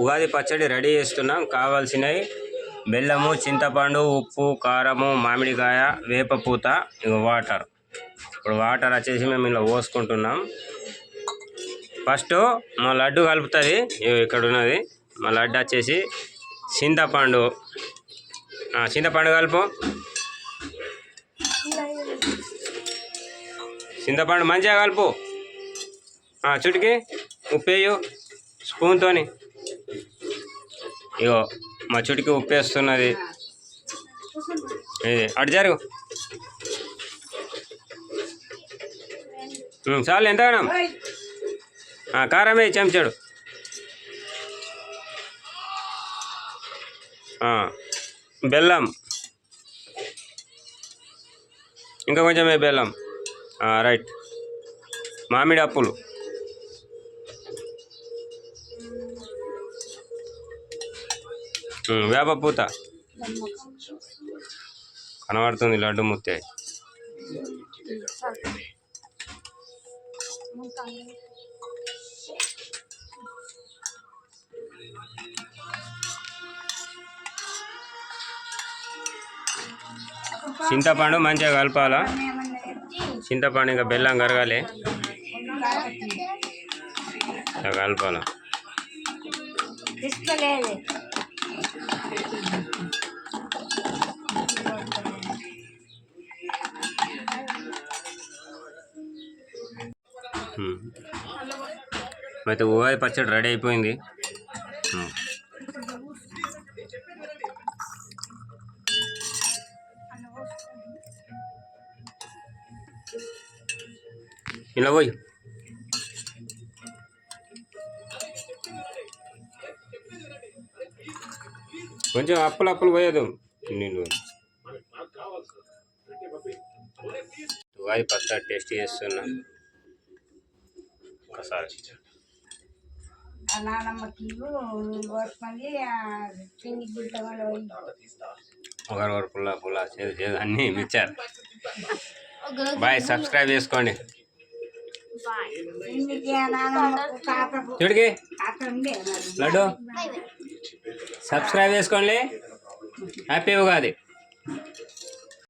ఉగాది పచ్చడి రెడీ చేస్తున్నాం. కావాల్సినవి బెల్లము, చింతపండు, ఉప్పు, కారము, మామిడికాయ, వేపపూత, వాటర్. ఇప్పుడు వాటర్ వచ్చేసి మేము ఇలా పోసుకుంటున్నాం. ఫస్ట్ మా లడ్డు కలుపుతుంది, ఇక్కడ ఉన్నది మా లడ్డు వచ్చేసి చింతపండు. చింతపండు కలుపు, చింతపండు మంచిగా కలుపు. చుటికి ఉప్పేయు స్పూన్తోని. ఇగో మా చుటికి ఉప్పేస్తున్నది. అటు జరుగు. చాలు, ఎంత వేయడం? కారం వేయి చెంచాడు. బెల్లం ఇంకా కొంచెం బెల్లం. రైట్. మామిడి అప్పులు, వేపపూత కనబడుతుంది. లడ్డు ముత్తే. చింతపండు మంచిగా కలపాలా. చింతపండు ఇంకా బెల్లం కరగాలి, కలపాలా. అయితే ఉగాది పచ్చడి రెడీ అయిపోయింది. ఇలా పోయి కొంచెం అప్పులు పోయేదు. నేను ఉగాది పచ్చడి టేస్ట్ చేస్తున్నా ఒకసారి. ఒకరు పుల్ల చేదు అన్నీ మిచ్చారు. బాయ్, సబ్స్క్రైబ్ చేసుకోండి. చూడికి లడ్డు సబ్స్క్రైబ్ చేసుకోండి. హ్యాపీ ఉగాది.